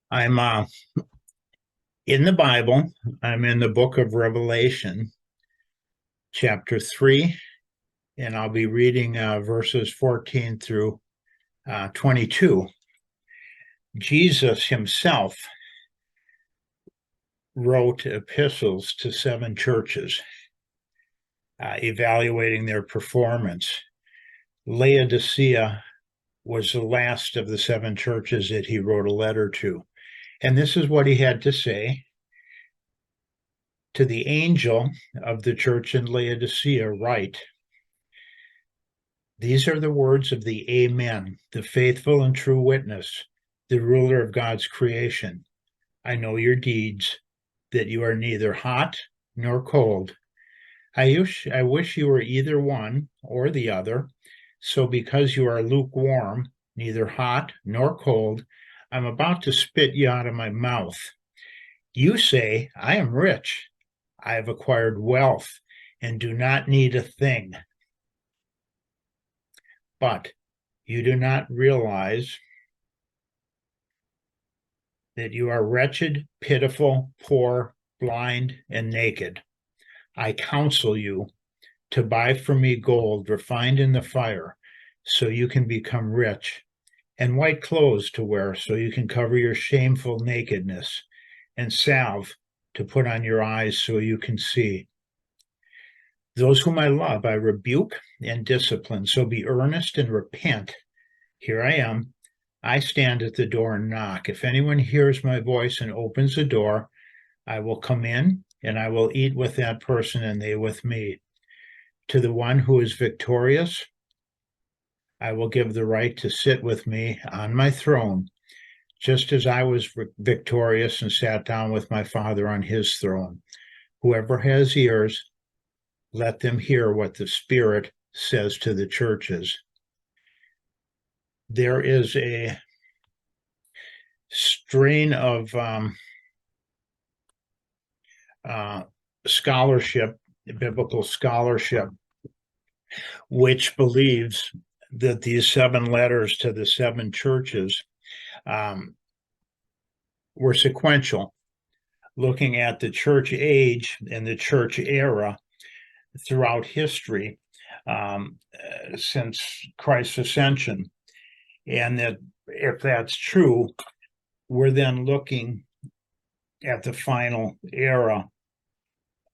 I'm in the Bible. I'm in the book of Revelation, chapter 3, and I'll be reading verses 14 through 22. Jesus himself wrote epistles to 7 churches, evaluating their performance. Laodicea was the last of the 7 churches that he wrote a letter to. And this is what he had to say. To the angel of the church in Laodicea, write, these are the words of the Amen, the faithful and true witness, the ruler of God's creation. I know your deeds, that you are neither hot nor cold. I wish you were either one or the other. So because you are lukewarm, neither hot nor cold, I'm about to spit you out of my mouth. You say, I am rich. I have acquired wealth and do not need a thing. But you do not realize that you are wretched, pitiful, poor, blind, and naked. I counsel you to buy from me gold refined in the fire, so you can become rich, and white clothes to wear, so you can cover your shameful nakedness, and salve to put on your eyes, so you can see. Those whom I love, I rebuke and discipline, so be earnest and repent. Here I am. I stand at the door and knock. If anyone hears my voice and opens the door, I will come in and I will eat with that person and they with me. To the one who is victorious, I will give the right to sit with me on my throne, just as I was victorious and sat down with my Father on his throne. Whoever has ears, let them hear what the Spirit says to the churches. There is a strain of scholarship, biblical scholarship, which believes that these 7 letters to the 7 churches were sequential, looking at the church age and the church era throughout history since Christ's ascension. And that if that's true, we're then looking at the final era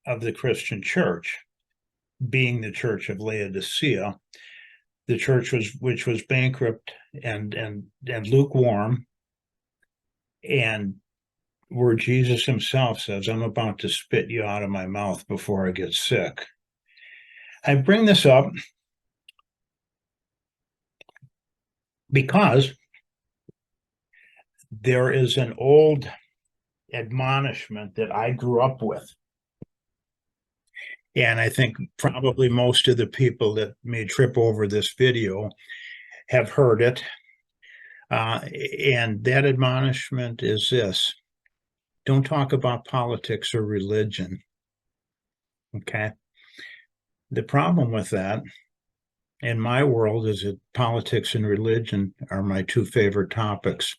of the Christian church, being the church of Laodicea, the church which was bankrupt and lukewarm, and where Jesus himself says, I'm about to spit you out of my mouth before I get sick. I bring this up because there is an old admonishment that I grew up with. And I think probably most of the people that may trip over this video have heard it. And that admonishment is this: don't talk about politics or religion. Okay. The problem with that in my world is that politics and religion are my 2 favorite topics.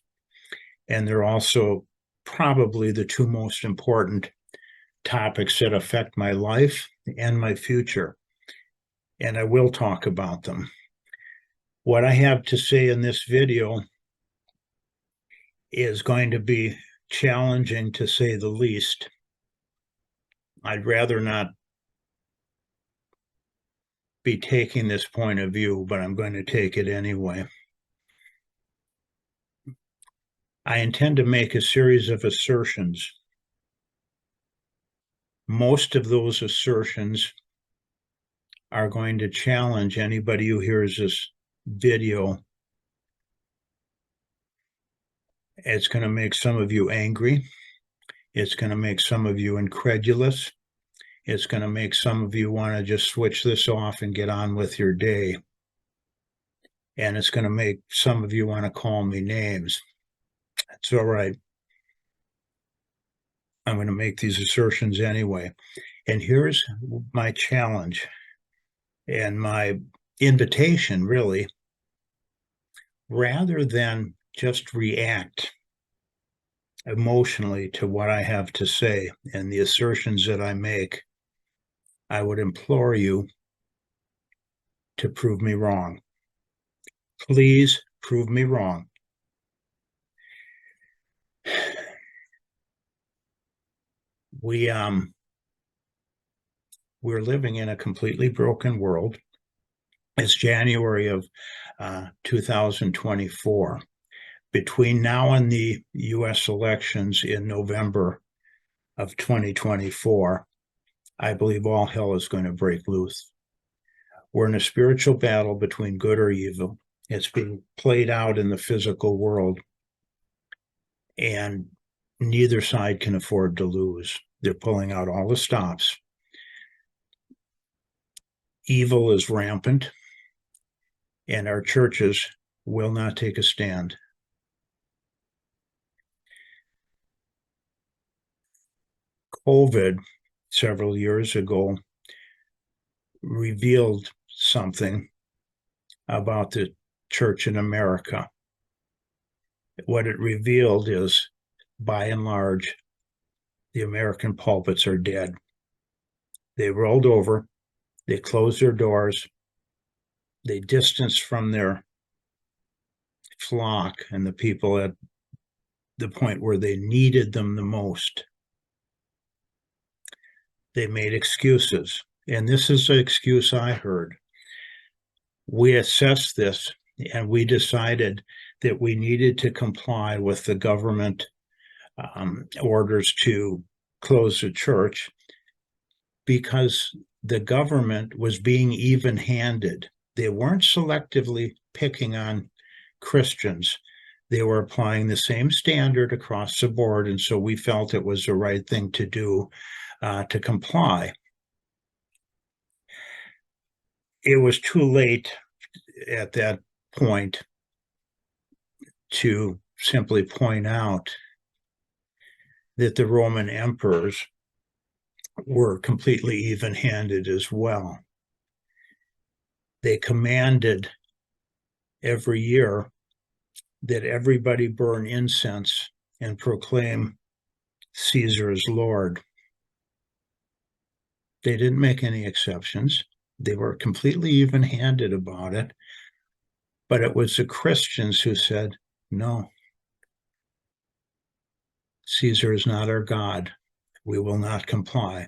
And they're also probably the 2 most important topics that affect my life and my future. And I will talk about them. What I have to say in this video is going to be challenging, to say the least. I'd rather not be taking this point of view, but I'm going to take it anyway. I intend to make a series of assertions. Most of those assertions are going to challenge anybody who hears this video. It's going to make some of you angry. It's going to make some of you incredulous. It's going to make some of you want to just switch this off and get on with your day. And it's going to make some of you want to call me names. That's all right. I'm going to make these assertions anyway. And here's my challenge and my invitation, really. Rather than just react emotionally to what I have to say and the assertions that I make, I would implore you to prove me wrong. Please prove me wrong. We're living in a completely broken world. It's January of 2024. Between now and the US elections in November of 2024, I believe all hell is going to break loose. We're in a spiritual battle between good or evil. It's being played out in the physical world, and neither side can afford to lose. They're pulling out all the stops. Evil is rampant, and our churches will not take a stand. COVID, several years ago, revealed something about the church in America. What it revealed is, by and large, the American pulpits are dead. They rolled over, they closed their doors, they distanced from their flock and the people at the point where they needed them the most. They made excuses, and this is the excuse I heard. We assessed this and we decided that we needed to comply with the government orders to close the church because the government was being even-handed. They weren't selectively picking on Christians. They were applying the same standard across the board, and so we felt it was the right thing to do to comply. It was too late at that point to simply point out that the Roman emperors were completely even-handed as well. They commanded every year that everybody burn incense and proclaim Caesar as Lord. They didn't make any exceptions. They were completely even-handed about it. But it was the Christians who said, no, Caesar is not our God. We will not comply.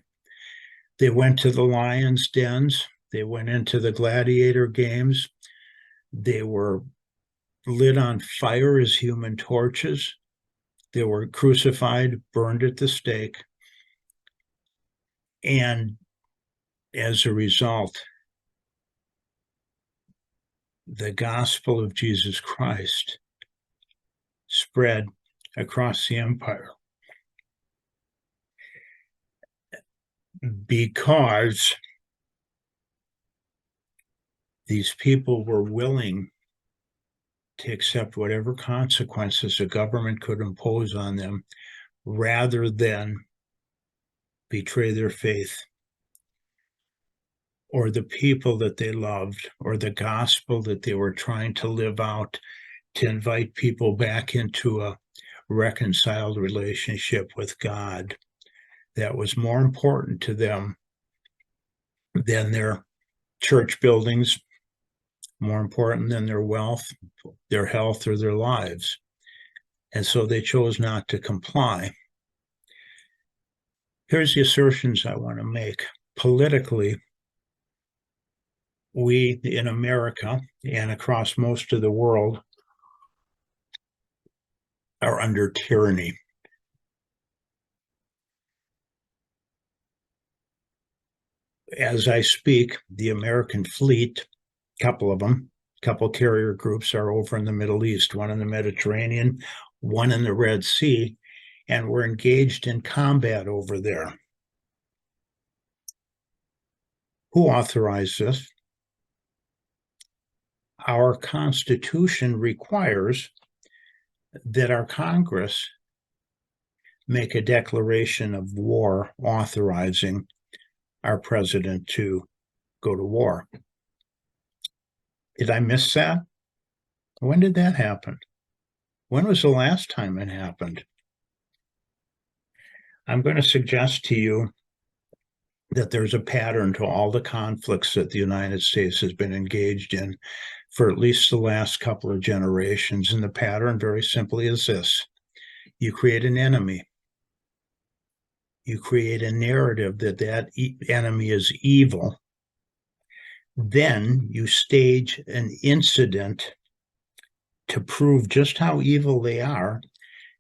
They went to the lions' dens. They went into the gladiator games. They were lit on fire as human torches. They were crucified, burned at the stake. And as a result, the gospel of Jesus Christ spread across the empire because these people were willing to accept whatever consequences the government could impose on them rather than betray their faith or the people that they loved or the gospel that they were trying to live out to invite people back into a reconciled relationship with God. That was more important to them than their church buildings, more important than their wealth, their health, or their lives. And so they chose not to comply. Here's the assertions I want to make. Politically, we in America and across most of the world are under tyranny. As I speak, the American fleet, a couple of them, a couple carrier groups are over in the Middle East, one in the Mediterranean, one in the Red Sea, and we're engaged in combat over there. Who authorized this? Our Constitution requires that our Congress make a declaration of war authorizing our president to go to war. Did I miss that? When did that happen? When was the last time it happened? I'm going to suggest to you that there's a pattern to all the conflicts that the United States has been engaged in for at least the last couple of generations. And the pattern, very simply, is this: you create an enemy. You create a narrative that that enemy is evil. Then you stage an incident to prove just how evil they are,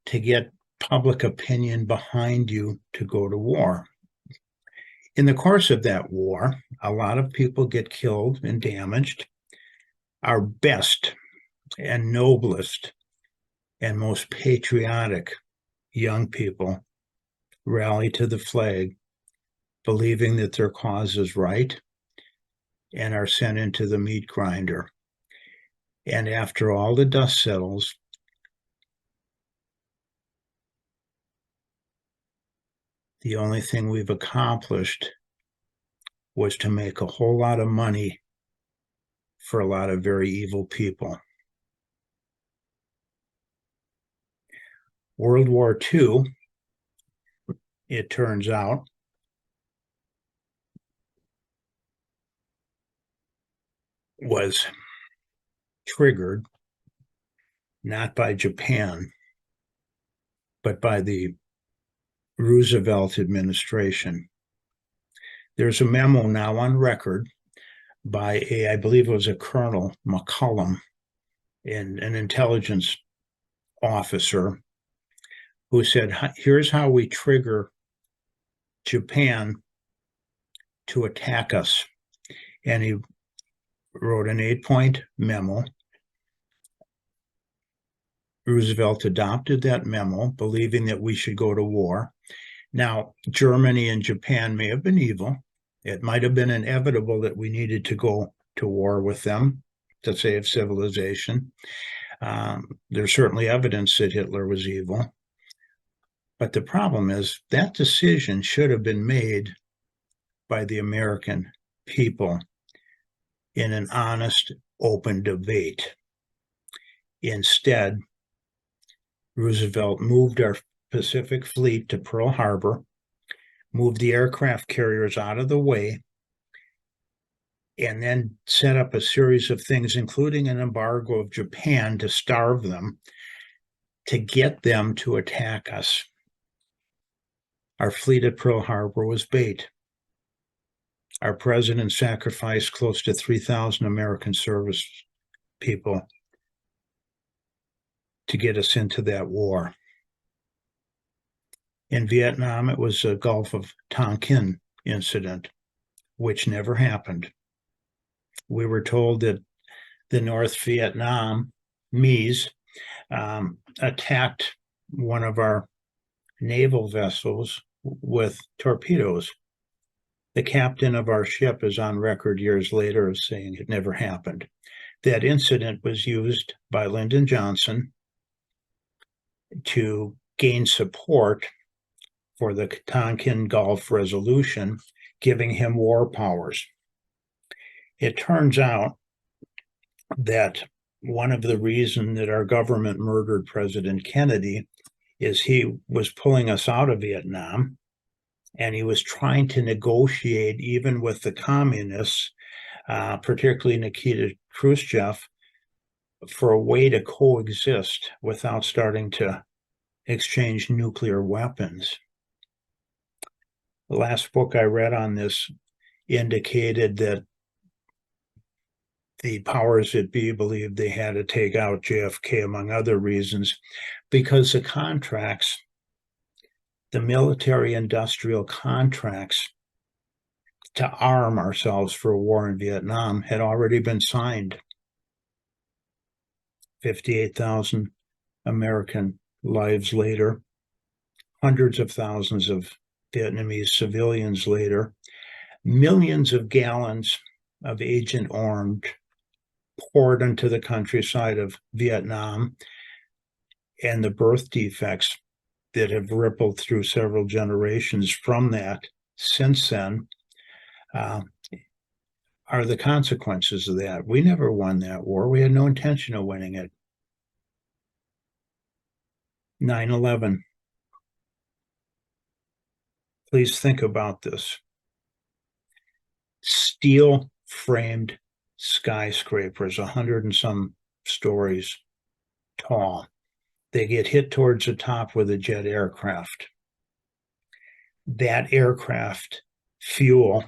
to get public opinion behind you to go to war. In the course of that war, a lot of people get killed and damaged. Our best and noblest and most patriotic young people rally to the flag, believing that their cause is right, and are sent into the meat grinder. And after all the dust settles, the only thing we've accomplished was to make a whole lot of money for a lot of very evil people. World War II, it turns out, was triggered not by Japan, but by the Roosevelt administration. There's a memo now on record by I believe it was a Colonel McCullum, an intelligence officer, who said, here's how we trigger Japan to attack us. And he wrote an 8-point memo. Roosevelt adopted that memo, believing that we should go to war. Now, Germany and Japan may have been evil. It might have been inevitable that we needed to go to war with them to save civilization. There's certainly evidence that Hitler was evil. But the problem is that decision should have been made by the American people in an honest, open debate. Instead, Roosevelt moved our Pacific Fleet to Pearl Harbor, moved the aircraft carriers out of the way, and then set up a series of things, including an embargo of Japan to starve them, to get them to attack us. Our fleet at Pearl Harbor was bait. Our president sacrificed close to 3,000 American service people to get us into that war. In Vietnam, it was a Gulf of Tonkin incident, which never happened. We were told that the North Vietnamese attacked one of our naval vessels with torpedoes. The captain of our ship is on record years later as saying it never happened. That incident was used by Lyndon Johnson to gain support for the Tonkin Gulf resolution, giving him war powers. It turns out that one of the reasons that our government murdered President Kennedy is he was pulling us out of Vietnam, and he was trying to negotiate even with the communists, particularly Nikita Khrushchev, for a way to coexist without starting to exchange nuclear weapons. The last book I read on this indicated that the powers that be believed they had to take out JFK, among other reasons, because the contracts, the military-industrial contracts to arm ourselves for a war in Vietnam had already been signed. 58,000 American lives later, hundreds of thousands of Vietnamese civilians later, millions of gallons of Agent Orange poured into the countryside of Vietnam, and the birth defects that have rippled through several generations from that since then are the consequences of that. We never won that war. We had no intention of winning it. 9/11. Please think about this. Steel framed skyscrapers, 100 and some stories tall. They get hit towards the top with a jet aircraft. That aircraft fuel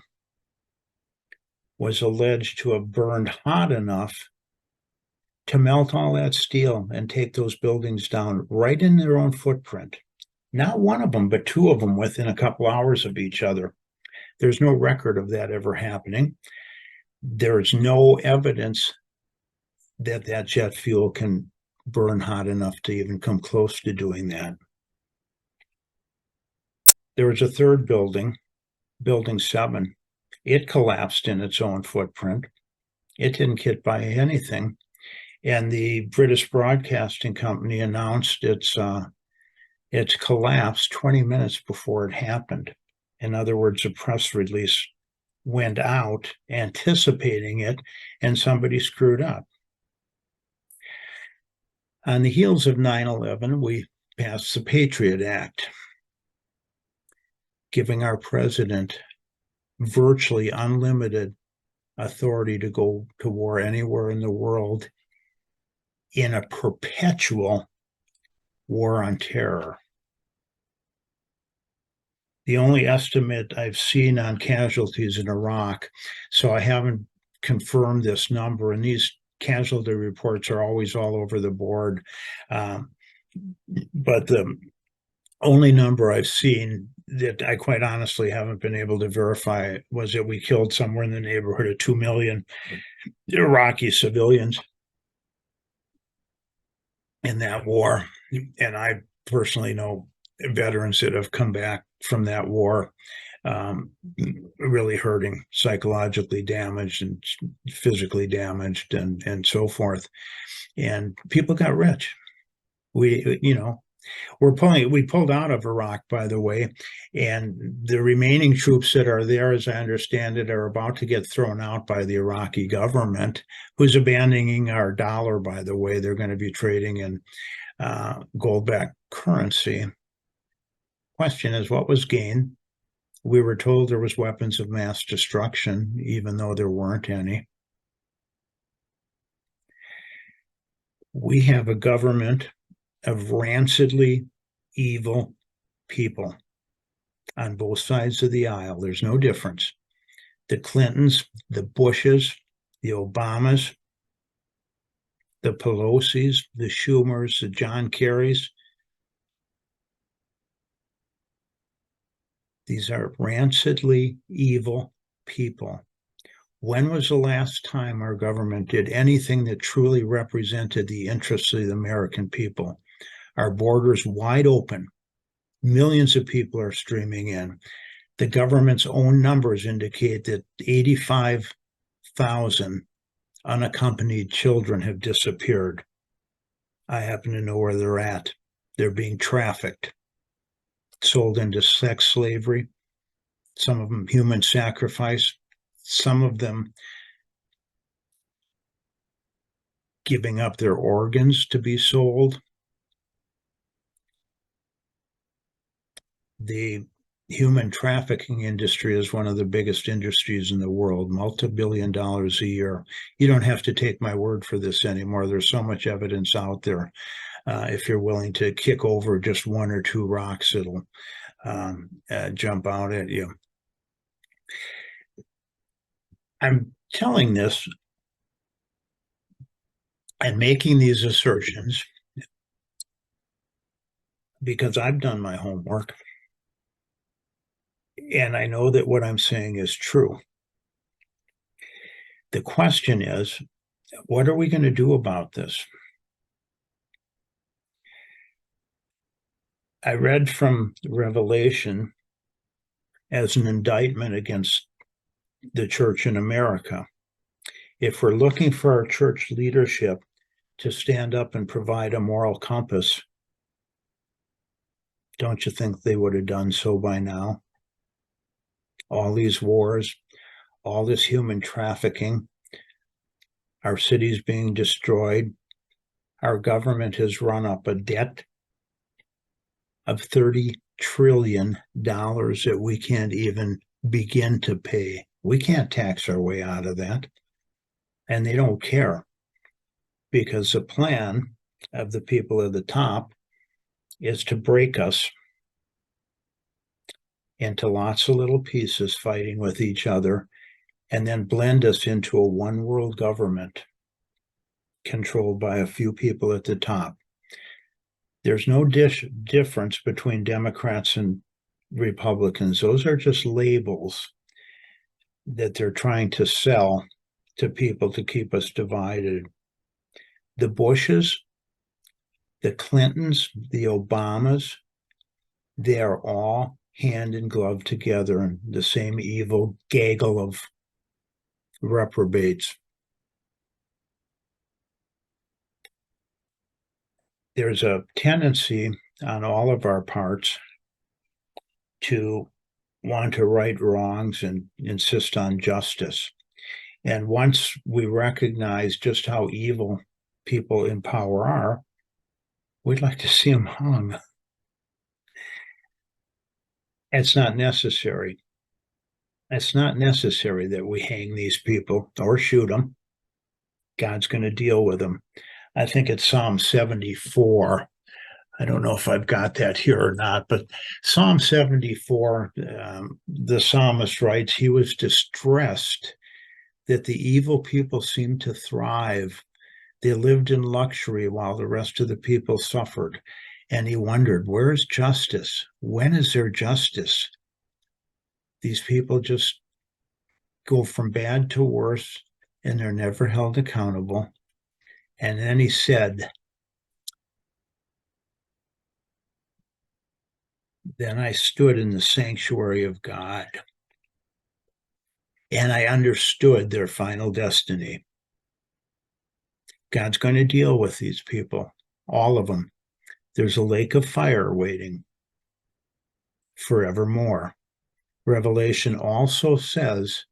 was alleged to have burned hot enough to melt all that steel and take those buildings down right in their own footprint. Not one of them, but two of them within a couple hours of each other. There's no record of that ever happening. There's no evidence that that jet fuel can burn hot enough to even come close to doing that. There was a third building, Building 7. It collapsed in its own footprint. It didn't hit by anything. And the British Broadcasting Company announced its collapse 20 minutes before it happened. In other words, a press release went out anticipating it, and somebody screwed up. On the heels of 9/11, we passed the Patriot Act, giving our president virtually unlimited authority to go to war anywhere in the world in a perpetual war on terror. The only estimate I've seen on casualties in Iraq, so I haven't confirmed this number, and these casualty reports are always all over the board, but the only number I've seen that I quite honestly haven't been able to verify was that we killed somewhere in the neighborhood of 2 million Iraqi civilians in that war. And I personally know veterans that have come back from that war really hurting, psychologically damaged and physically damaged and so forth. And people got rich. We pulled out of Iraq, by the way, and the remaining troops that are there, as I understand it, are about to get thrown out by the Iraqi government, who's abandoning our dollar, by the way. They're going to be trading in gold-backed currency. Question is, what was gained? We were told there was weapons of mass destruction, even though there weren't any. We have a government of rancidly evil people on both sides of the aisle. There's no difference. The Clintons, the Bushes, the Obamas, the Pelosi's, the Schumers, the John Kerrys. These are rancidly evil people. When was the last time our government did anything that truly represented the interests of the American people? Our borders wide open. Millions of people are streaming in. The government's own numbers indicate that 85,000 unaccompanied children have disappeared. I happen to know where they're at. They're being trafficked, sold into sex slavery, some of them human sacrifice, some of them giving up their organs to be sold. The human trafficking industry is one of the biggest industries in the world, multi-billion dollars a year. You don't have to take my word for this anymore. There's so much evidence out there. If you're willing to kick over just one or two rocks, it'll jump out at you. I'm telling this and making these assertions because I've done my homework. And I know that what I'm saying is true. The question is, what are we going to do about this? I read from Revelation as an indictment against the church in America. If we're looking for our church leadership to stand up and provide a moral compass, don't you think they would have done so by now? All these wars, all this human trafficking, our cities being destroyed, our government has run up a debt of $30 trillion that we can't even begin to pay. We can't tax our way out of that. And they don't care, because the plan of the people at the top is to break us into lots of little pieces fighting with each other, and then blend us into a one world government controlled by a few people at the top. There's no difference between Democrats and Republicans. Those are just labels that they're trying to sell to people to keep us divided. The Bushes, the Clintons, the Obamas, they are all hand in glove together in the same evil gaggle of reprobates. There's a tendency on all of our parts to want to right wrongs and insist on justice. And once we recognize just how evil people in power are, we'd like to see them hung. It's not necessary. It's not necessary that we hang these people or shoot them. God's going to deal with them. I think it's Psalm 74. I don't know if I've got that here or not, but Psalm 74, the psalmist writes, he was distressed that the evil people seemed to thrive. They lived in luxury while the rest of the people suffered. And he wondered, where's justice? When is there justice? These people just go from bad to worse, and they're never held accountable. And then he said, then I stood in the sanctuary of God, and I understood their final destiny. God's going to deal with these people, all of them. There's a lake of fire waiting forevermore. Revelation also says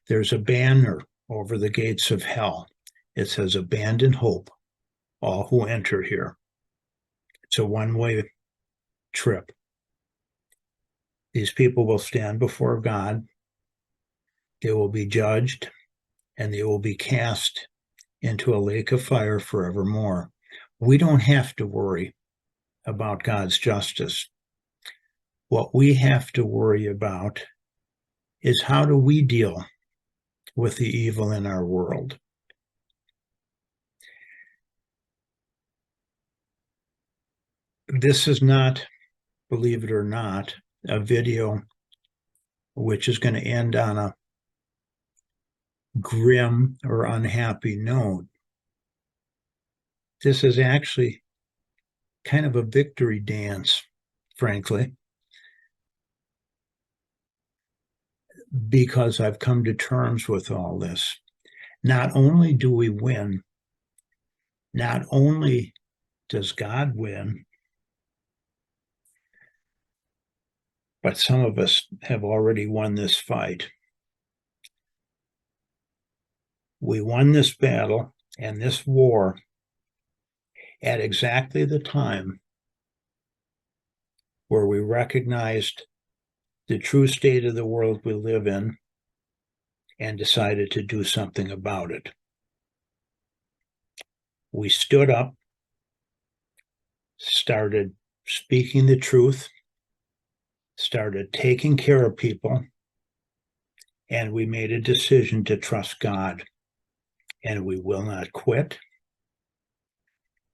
there's a banner over the gates of hell. It says, abandon hope, all who enter here. It's a one-way trip. These people will stand before God. They will be judged, and they will be cast into a lake of fire forevermore. We don't have to worry about God's justice. What we have to worry about is, how do we deal with the evil in our world? This is not, believe it or not, a video which is going to end on a grim or unhappy note. This is actually kind of a victory dance, frankly, because I've come to terms with all this. Not only do we win, not only does God win, but some of us have already won this fight. We won this battle and this war at exactly the time where we recognized the true state of the world we live in and decided to do something about it. We stood up, started speaking the truth, started taking care of people, and we made a decision to trust God. And we will not quit.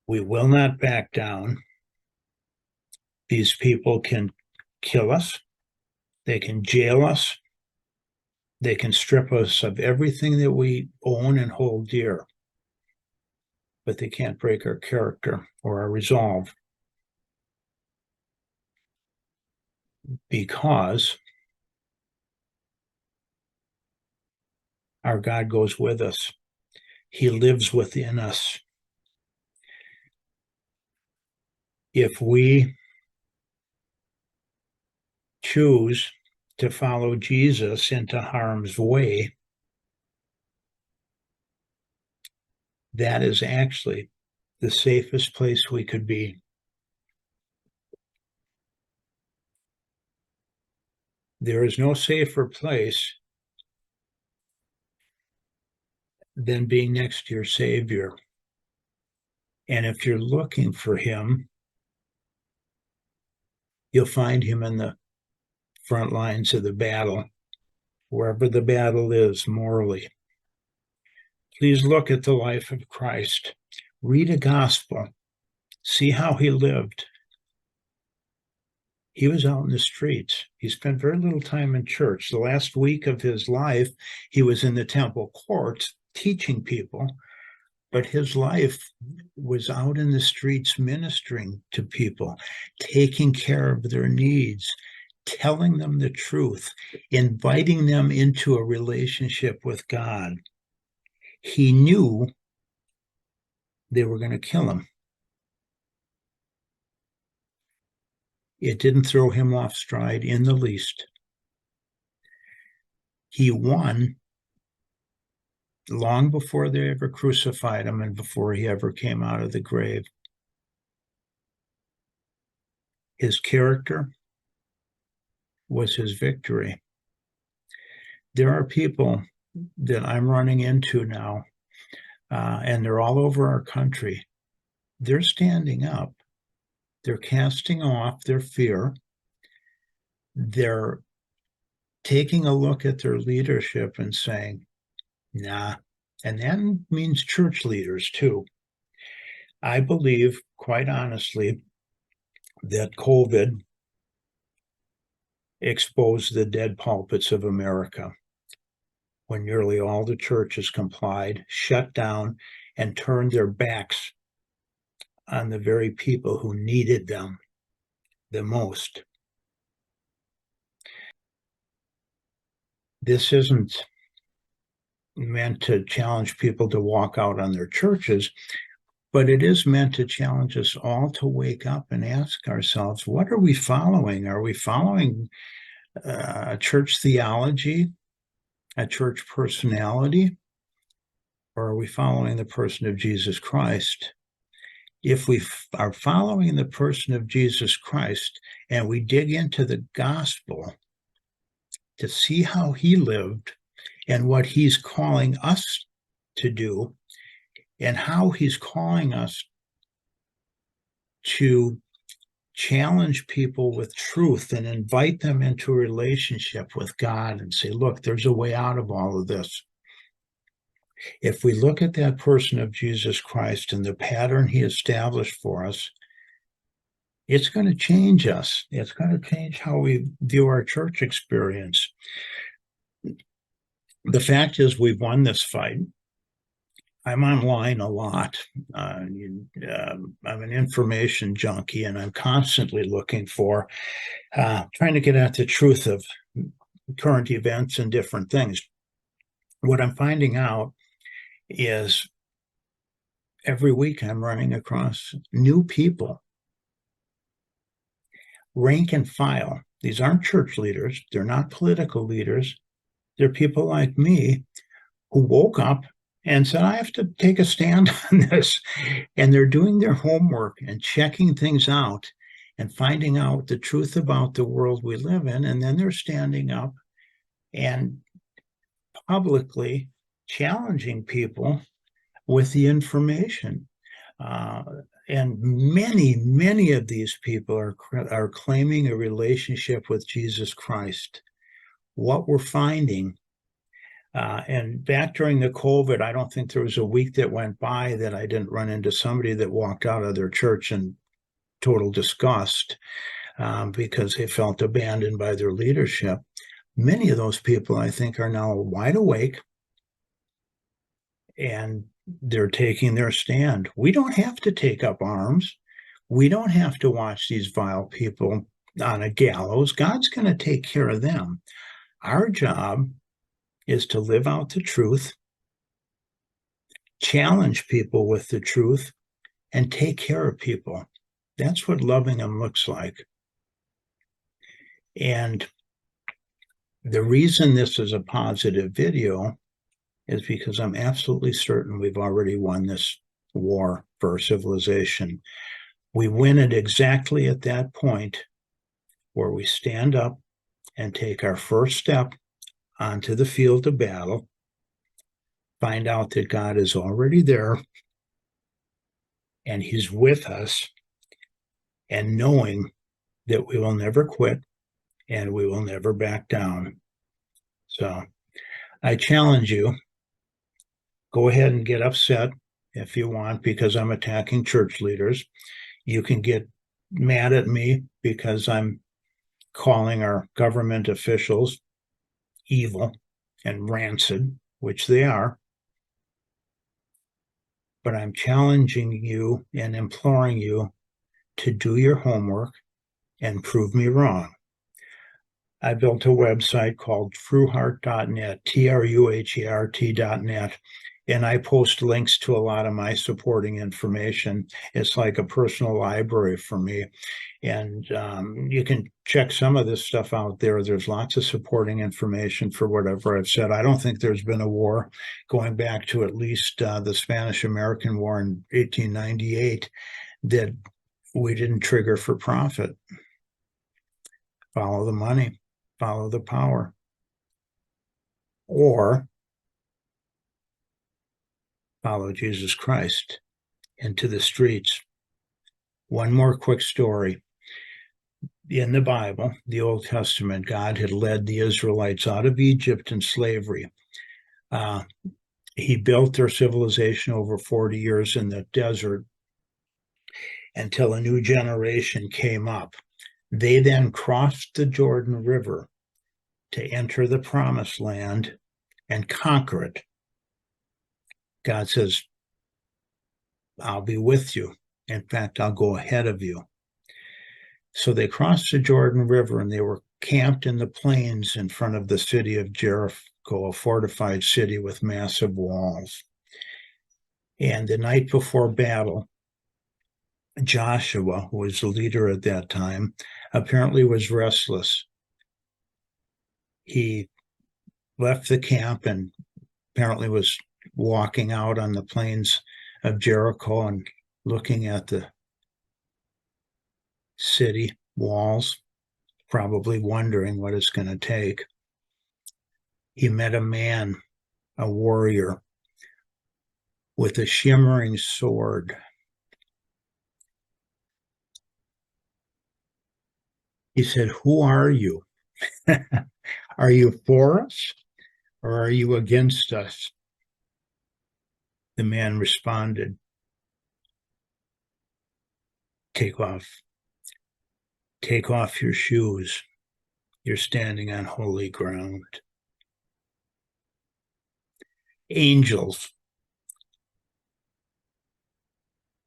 We will not back down. These people can kill us. They can jail us. They can strip us of everything that we own and hold dear. But they can't break our character or our resolve, because our God goes with us. He lives within us. If we choose to follow Jesus into harm's way, that is actually the safest place we could be. There is no safer place than being next to your Savior. And if you're looking for him, you'll find him in the front lines of the battle, wherever the battle is morally. Please look at the life of Christ. Read a gospel. See how he lived. He was out in the streets. He spent very little time in church. The last week of his life, he was in the temple courts teaching people, but his life was out in the streets ministering to people, taking care of their needs, telling them the truth, inviting them into a relationship with God. He knew they were going to kill him. It didn't throw him off stride in the least. He won long before they ever crucified him and before he ever came out of the grave. His character was his victory. There are people that I'm running into now, and they're all over our country. They're standing up. They're casting off their fear. They're taking a look at their leadership and saying, nah. And that means church leaders too. I believe, quite honestly, that COVID exposed the dead pulpits of America when nearly all the churches complied, shut down, and turned their backs on the very people who needed them the most. This isn't meant to challenge people to walk out on their churches, but it is meant to challenge us all to wake up and ask ourselves, what are we following? Are we following a church theology, a church personality, or are we following the person of Jesus Christ? If we are following the person of Jesus Christ and we dig into the gospel to see how he lived and what he's calling us to do and how he's calling us to challenge people with truth and invite them into a relationship with God and say, look, there's a way out of all of this. If we look at that person of Jesus Christ and the pattern he established for us, it's going to change us. It's going to change how we view our church experience. The fact is, we've won this fight. I'm online a lot. I'm an information junkie, and I'm constantly looking for, trying to get at the truth of current events and different things. What I'm finding out is every week I'm running across new people, rank and file. These aren't church leaders. They're not political leaders. They're people like me who woke up and said, I have to take a stand on this. And they're doing their homework and checking things out and finding out the truth about the world we live in. And then they're standing up and publicly challenging people with the information. And many of these people are claiming a relationship with Jesus Christ. What we're finding, and back during the COVID, I don't think there was a week that went by that I didn't run into somebody that walked out of their church in total disgust because they felt abandoned by their leadership. Many of those people, I think, are now wide awake and they're taking their stand. We don't have to take up arms. We don't have to watch these vile people on a gallows. God's going to take care of them. Our job is to live out the truth, challenge people with the truth, and take care of people. That's what loving them looks like. And the reason this is a positive video is because I'm absolutely certain we've already won this war for civilization. We win it exactly at that point where we stand up and take our first step onto the field of battle, find out that God is already there and he's with us, and knowing that we will never quit and we will never back down. So I challenge you, go ahead and get upset if you want because I'm attacking church leaders. You can get mad at me because I'm calling our government officials evil and rancid, which they are. But I'm challenging you and imploring you to do your homework and prove me wrong. I built a website called truheart.net, truhert.net, and I post links to a lot of my supporting information. It's like a personal library for me. And you can check some of this stuff out there. There's lots of supporting information for whatever I've said. I don't think there's been a war going back to at least the Spanish-American War in 1898 that we didn't trigger for profit. Follow the money, follow the power. Or follow Jesus Christ into the streets. One more quick story. In the Bible, the Old Testament, God had led the Israelites out of Egypt and slavery. He built their civilization over 40 years in the desert until a new generation came up. They then crossed the Jordan River to enter the promised land and conquer it. God says, I'll be with you. In fact, I'll go ahead of you. So they crossed the Jordan River and they were camped in the plains in front of the city of Jericho, a fortified city with massive walls. And the night before battle, Joshua, who was the leader at that time, apparently was restless. He left the camp and apparently was walking out on the plains of Jericho and looking at the city walls, probably wondering what it's going to take. He met a man, a warrior, with a shimmering sword. He said, "Who are you? Are you for us or are you against us?" The man responded, Take off your shoes. You're standing on holy ground." Angels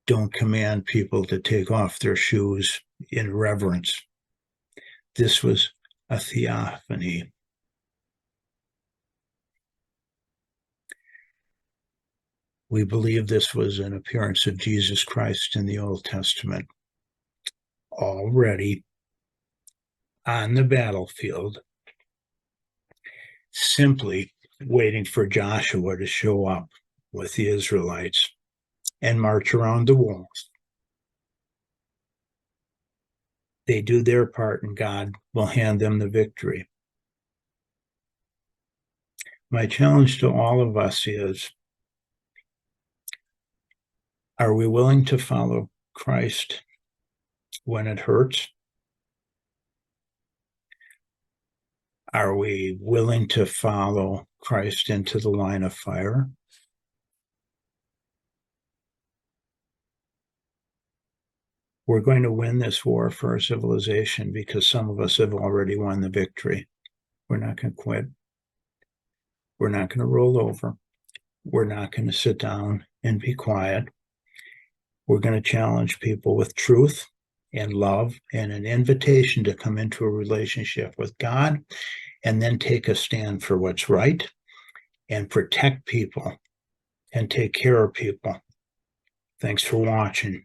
don't command people to take off their shoes in reverence. This was a theophany. We believe this was an appearance of Jesus Christ in the Old Testament, already on the battlefield, simply waiting for Joshua to show up with the Israelites and march around the walls. They do their part and God will hand them the victory. My challenge to all of us is, are we willing to follow Christ when it hurts? Are we willing to follow Christ into the line of fire? We're going to win this war for our civilization because some of us have already won the victory. We're not going to quit. We're not going to roll over. We're not going to sit down and be quiet. We're going to challenge people with truth and love and an invitation to come into a relationship with God, and then take a stand for what's right and protect people and take care of people. Thanks for watching.